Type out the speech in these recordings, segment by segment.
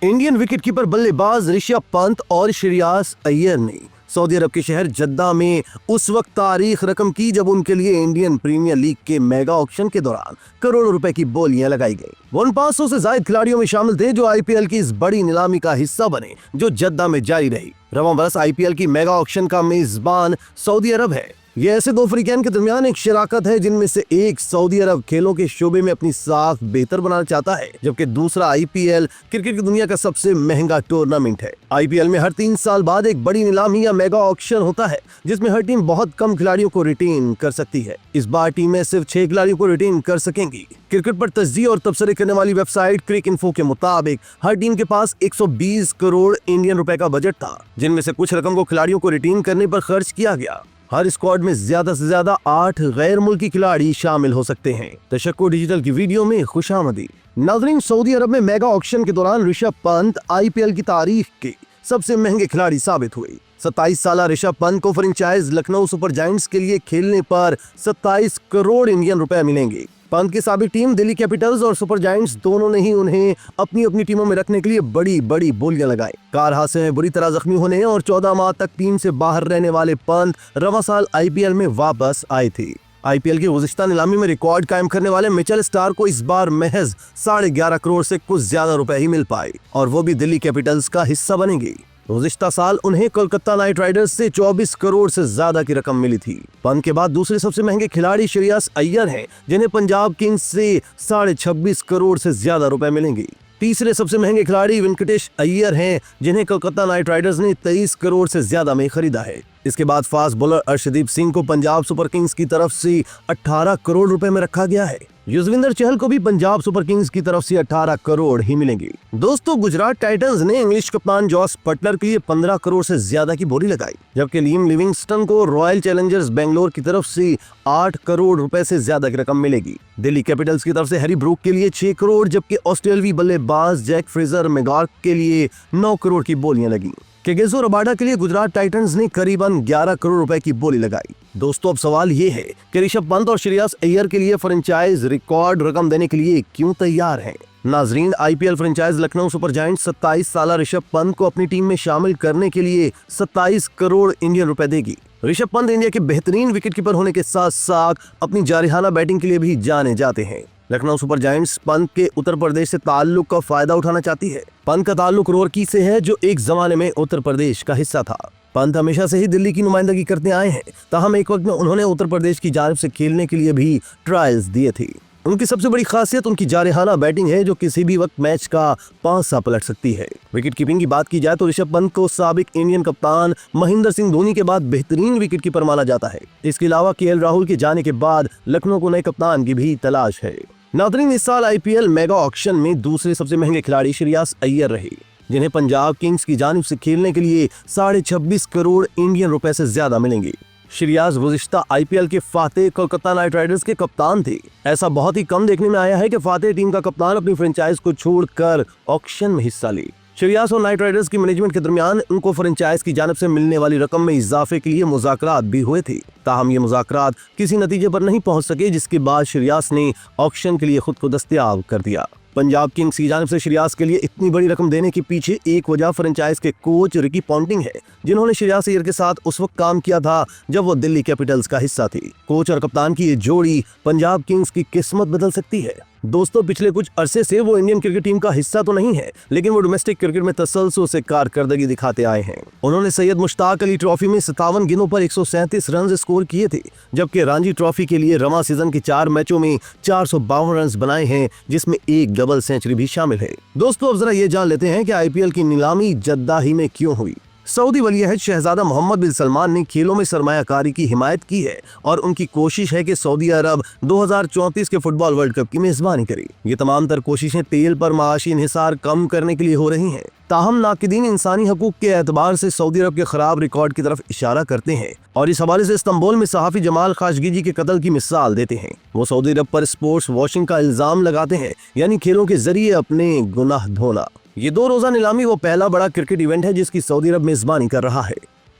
Indian wicketkeeper बल्लेबाज ऋषभ पंत और श्रेयस अय्यर ने सऊदी अरब के शहर जद्दा में उस वक्त तारीख रकम की जब उनके लिए इंडियन प्रीमियर लीग के मेगा ऑक्शन के दौरान करोड़ों रुपए की बोलियां लगाई गई। वो उन 500 से ज्यादा खिलाड़ियों में शामिल थे जो आईपीएल की इस बड़ी नीलामी का हिस्सा बने जो जद्दा में जारी रही। रवां बरस आईपीएल की मेगा ऑक्शन का मेजबान सऊदी अरब है। ये ऐसे दो अफ्रीकन के दरमियान एक शराकत है जिनमें से एक सऊदी अरब खेलों के शोबे में अपनी साख बेहतर बनाना चाहता है, जबकि दूसरा आईपीएल क्रिकेट की दुनिया का सबसे महंगा टूर्नामेंट है। आईपीएल में हर 3 साल बाद एक बड़ी नीलामी या मेगा ऑक्शन होता है जिसमें हर टीम बहुत कम खिलाड़ियों को रिटेन कर सकती है। इस बार टीमें सिर्फ 6 खिलाड़ियों को रिटेन कर सकेंगी। क्रिकेट पर तस्दीह और तबसरे करने वाली वेबसाइट क्रिकइन्फो के मुताबिक हर टीम के पास 120 करोड़ इंडियन रुपए का बजट था, जिनमें से कुछ रकम को खिलाड़ियों को रिटेन करने पर खर्च किया गया। हर स्क्वाड में ज्यादा से ज्यादा 8 गैर मुल्की खिलाड़ी शामिल हो सकते हैं। तशक्कुर डिजिटल की वीडियो में खुशामदी। नाज़रीन, सऊदी अरब में मेगा ऑक्शन के दौरान ऋषभ पंत आईपीएल की तारीख के सबसे महंगे खिलाड़ी साबित हुए। 27 साल ऋषभ पंत को फ्रेंचाइज लखनऊ सुपर जायंट्स के लिए खेलने पर 27 करोड़ इंडियन रुपए मिलेंगे। पंत की साबिक टीम दिल्ली कैपिटल्स और सुपर जायंट्स दोनों ने ही उन्हें अपनी अपनी टीमों में रखने के लिए बड़ी बड़ी बोलियां लगाई। कार हादसे में बुरी तरह जख्मी होने और 14 माह तक टीम से बाहर रहने वाले पंत रवां साल आईपीएल में वापस आए थे। आईपीएल की गुज़िश्ता नीलामी में रिकॉर्ड कायम करने वाले मिचेल स्टार्क को इस बार महज 11.5 करोड़ से कुछ ज्यादा रुपए ही मिल पाए और वो भी दिल्ली कैपिटल्स का हिस्सा बनेंगे। गुज़िश्ता साल उन्हें कोलकाता नाइट राइडर्स से 24 करोड़ से ज्यादा की रकम मिली थी। पंत के बाद दूसरे सबसे महंगे खिलाड़ी श्रेयस अय्यर हैं, जिन्हें पंजाब किंग्स से 26.5 करोड़ से ज्यादा रुपए मिलेंगे। तीसरे सबसे महंगे खिलाड़ी वेंकटेश अय्यर हैं, जिन्हें कोलकाता नाइट राइडर्स ने 23 करोड़ से ज्यादा में खरीदा है। इसके बाद फास्ट बॉलर अर्शदीप सिंह को पंजाब सुपर किंग्स की तरफ से 18 करोड़ रुपए में रखा गया है। युजवेंद्र चहल को भी पंजाब सुपर किंग्स की तरफ से 18 करोड़ ही मिलेंगे। दोस्तों, गुजरात टाइटंस ने इंग्लिश कप्तान जॉस बटलर के लिए 15 करोड़ से ज्यादा की बोली लगाई, जबकि लिम लिविंगस्टन को रॉयल चैलेंजर्स बेंगलोर की तरफ से 8 करोड़ रुपए से ज्यादा की रकम मिलेगी। दिल्ली कैपिटल्स की तरफ से हैरी ब्रूक के लिए 6 करोड़, जबकि ऑस्ट्रेलियावी बल्लेबाज जैक फ्रेजर मैकगॉर्क के लिए 9 करोड़ की बोलियां लगी। केगिसो रबाडा के लिए गुजरात टाइटंस ने करीबन 11 करोड़ रुपए की बोली लगाई। दोस्तों, अब सवाल ये है कि ऋषभ पंत और श्रेयस अय्यर के लिए फ्रेंचाइज रिकॉर्ड रकम देने के लिए क्यों तैयार हैं? नाजरीन, IPL franchise Lucknow super giants 27 साल ऋषभ पंत को अपनी टीम में शामिल करने के लिए 27 करोड़ इंडियन रुपए देगी। ऋषभ पंत इंडिया के बेहतरीन विकेटकीपर होने के साथ साथ अपनी जारिहाना बैटिंग के लिए भी जाने जाते हैं। लखनऊ सुपर जायंट्स पंत के उत्तर प्रदेश से ताल्लुक का फायदा उठाना चाहती है। पंत का ताल्लुक रोरकी से है, जो एक जमाने में उत्तर प्रदेश का हिस्सा था। पंत हमेशा से ही दिल्ली की नुमाइंदगी करते आए हैं, ताहम एक वक्त में उन्होंने उत्तर प्रदेश की जानिब से खेलने के लिए भी ट्रायल्स दिए थे। उनकी सबसे बड़ी खासियत उनकी जारिहाना बैटिंग है, जो किसी भी वक्त मैच का पांसा पलट सकती है। विकेट कीपिंग की बात की जाए तो ऋषभ पंत को साबिक इंडियन कप्तान महेंद्र सिंह धोनी के बाद बेहतरीन विकेट कीपर माना जाता है। इसके अलावा केएल राहुल के जाने के बाद लखनऊ को नए कप्तान की भी तलाश है। नाज़रीन, इस साल आईपीएल मेगा ऑक्शन में दूसरे सबसे महंगे खिलाड़ी श्रेयस अय्यर रहे, जिन्हें पंजाब किंग्स की जानिब से खेलने के लिए 26.5 करोड़ इंडियन रुपए से ज्यादा मिलेंगे। श्रेयस गुज़िश्ता आईपीएल के फातेह कोलकाता नाइट राइडर्स के कप्तान थे। ऐसा बहुत ही कम देखने में आया है कि फातेह टीम का कप्तान अपनी फ्रेंचाइज को छोड़कर ऑक्शन में हिस्सा ले। श्रेयस और नाइट राइडर्स की मैनेजमेंट के दरमियान उनको फ्रेंचाइज की जानिब से मिलने वाली रकम में इजाफे के लिए मुज़ाकरात भी हुए थे, ताहम ये मुज़ाकरात किसी नतीजे पर नहीं पहुंच सके, जिसके बाद श्रेयस ने ऑक्शन के लिए खुद को दस्तयाब कर दिया। पंजाब किंग्स की जानिब से श्रेयस के लिए इतनी बड़ी रकम देने के पीछे एक वजह फ्रेंचाइज के कोच रिकी पॉन्टिंग है, जिन्होंने श्रेयस अय्यर के साथ उस वक्त काम किया था जब वो दिल्ली कैपिटल्स का हिस्सा थी। कोच और कप्तान की ये जोड़ी पंजाब किंग्स की किस्मत बदल सकती है। दोस्तों, पिछले कुछ अरसे से वो इंडियन क्रिकेट टीम का हिस्सा तो नहीं है, लेकिन वो डोमेस्टिक क्रिकेट में तसलसल से कारकर्दगी दिखाते आए हैं। उन्होंने सैयद मुश्ताक अली ट्रॉफी में 57 गेंदों पर 137 रन स्कोर किए थे, जबकि रणजी ट्रॉफी के लिए रवां सीजन के 4 मैचों में 452 रन बनाए हैं, जिसमें एक डबल सेंचुरी भी शामिल है। दोस्तों, अब जरा ये जान लेते हैं कि आईपीएल की नीलामी जद्दा ही में क्यों हुई। सऊदी वली-ए-अहद शहजादा मोहम्मद बिन सलमान ने खेलों में सरमायाकारी की हिमायत की है और उनकी कोशिश है कि सऊदी अरब 2034 के फुटबॉल वर्ल्ड कप की मेजबानी करे। ये तमाम तर कोशिशें तेल पर माशी इन्हिसार कम करने के लिए हो रही हैं। ताहम नाकिदीन इंसानी हकूक के एतबार से सऊदी अरब के खराब रिकॉर्ड की तरफ इशारा करते हैं और इस हवाले से इस्तांबुल में सहाफी जमाल खाशगी के कत्ल की मिसाल देते हैं। वो सऊदी अरब पर स्पोर्ट्स वॉशिंग का इल्जाम लगाते हैं, यानी खेलों के जरिए अपने गुनाह धोना। ये 2 रोजा नीलामी वो पहला बड़ा क्रिकेट इवेंट है जिसकी सऊदी अरब मेजबानी कर रहा है।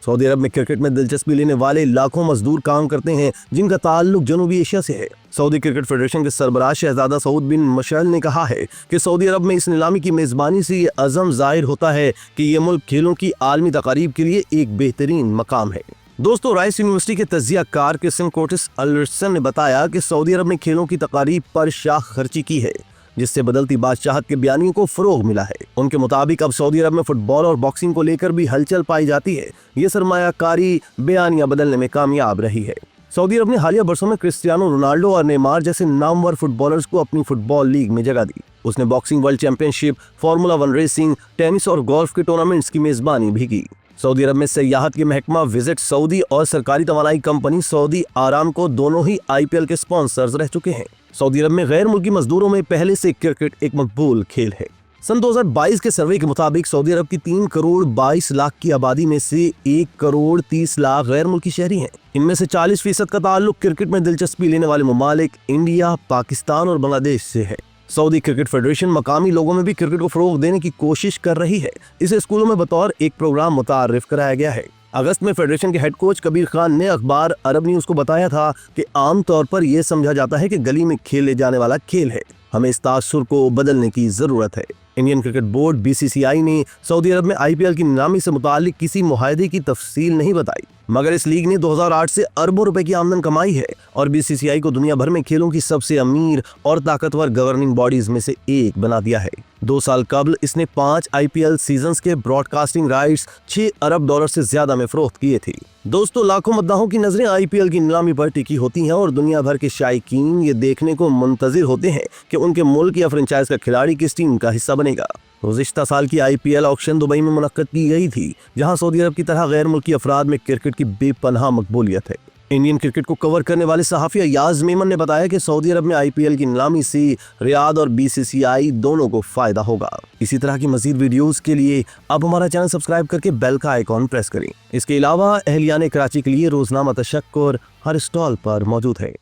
सऊदी अरब में क्रिकेट में दिलचस्पी लेने वाले लाखों मजदूर काम करते हैं जिनका ताल्लुक जनूबी एशिया से है। सऊदी क्रिकेट फेडरेशन के सरबराह शहजादा सऊद बिन मशअल ने कहा है कि सऊदी अरब में इस नीलामी की मेजबानी से ये अज़म जाहिर होता है कि ये मुल्क खेलों की आलमी तकारीब के लिए एक बेहतरीन मकाम है। दोस्तों, राइस यूनिवर्सिटी के तजियाकार किस्म कोटिस अल्सन ने बताया कि सऊदी अरब ने खेलों की तकारीब पर शाख खर्ची की है, जिससे बदलती बादशाहत के बयानियों को फरोग मिला है। उनके मुताबिक अब सऊदी अरब में फुटबॉल और बॉक्सिंग को लेकर भी हलचल पाई जाती है। ये सरमायाकारी बयानिया बदलने में कामयाब रही है। सऊदी अरब ने हालिया बरसों में क्रिस्टियानो रोनाल्डो और नेमार जैसे नामवर फुटबॉलर्स को अपनी फुटबॉल लीग में जगह दी। उसने boxing world championship, formula 1 racing, tennis और गोल्फ के टूर्नामेंट्स की मेजबानी भी की। सऊदी अरब में सियाहत के महकमा विजिट सऊदी और सरकारी तवानाई कंपनी सऊदी आरामको दोनों ही IPL के स्पॉन्सर्स रह चुके हैं। सऊदी अरब में गैर मुल्की मजदूरों में पहले से क्रिकेट एक मकबूल खेल है। सन 2022 के सर्वे के मुताबिक सऊदी अरब की 3 करोड़ 22 लाख की आबादी में से 1 करोड़ 30 लाख गैर मुल्की शहरी हैं। इनमें से 40% का ताल्लुक क्रिकेट में दिलचस्पी लेने वाले ममालिक इंडिया, पाकिस्तान और बांग्लादेश से है। सऊदी क्रिकेट फेडरेशन मकामी लोगों में भी क्रिकेट को फरोग देने की कोशिश कर रही है। इसे स्कूलों में बतौर एक प्रोग्राम मुतारिफ कराया गया है। अगस्त में फेडरेशन के हेड कोच कबीर खान ने अखबार अरब न्यूज को बताया था कि आमतौर पर यह समझा जाता है कि गली में खेले जाने वाला खेल है। हमें इस तासुर को बदलने की जरूरत है। इंडियन क्रिकेट बोर्ड BCCI ने सऊदी अरब में IPL की नीलामी से मुतालिक किसी मुआहदे की तफसील नहीं बताई, मगर इस लीग ने 2008 से अरबों रुपए की आमदन कमाई है और BCCI को दुनिया भर में खेलों की सबसे अमीर और ताकतवर गवर्निंग बॉडीज में से एक बना दिया है। 2 साल कबल इसने 5 IPL सीजन्स के ब्रॉडकास्टिंग राइट्स $6 अरब से ज्यादा में फरोख्त किए थे। दोस्तों, लाखों मद्दाहों की नजरें IPL की नीलामी पर टिकी होती हैं और दुनिया भर के शायकीन ये देखने को मुंतजिर होते हैं कि उनके मुल्क या फ्रेंचाइज का खिलाड़ी किस टीम का हिस्सा बनेगा। गुज़िश्ता साल की IPL ऑक्शन दुबई में मुनक्कद की गई थी, जहां सऊदी अरब की तरह गैर मुल्की अफराद में क्रिकेट की बेपनाह मकबूलियत है। इंडियन क्रिकेट को कवर करने वाले सहाफ़ी अयाज मेमन ने बताया कि सऊदी अरब में IPL की नीलामी से रियाद और BCCI दोनों को फायदा होगा। इसी तरह की मजीद वीडियोस के लिए आप हमारा चैनल सब्सक्राइब करके बेल का आइकॉन प्रेस करें। इसके अलावा अहलियान कराची के लिए रोजनामा तशक्कुर हर स्टॉल पर मौजूद है।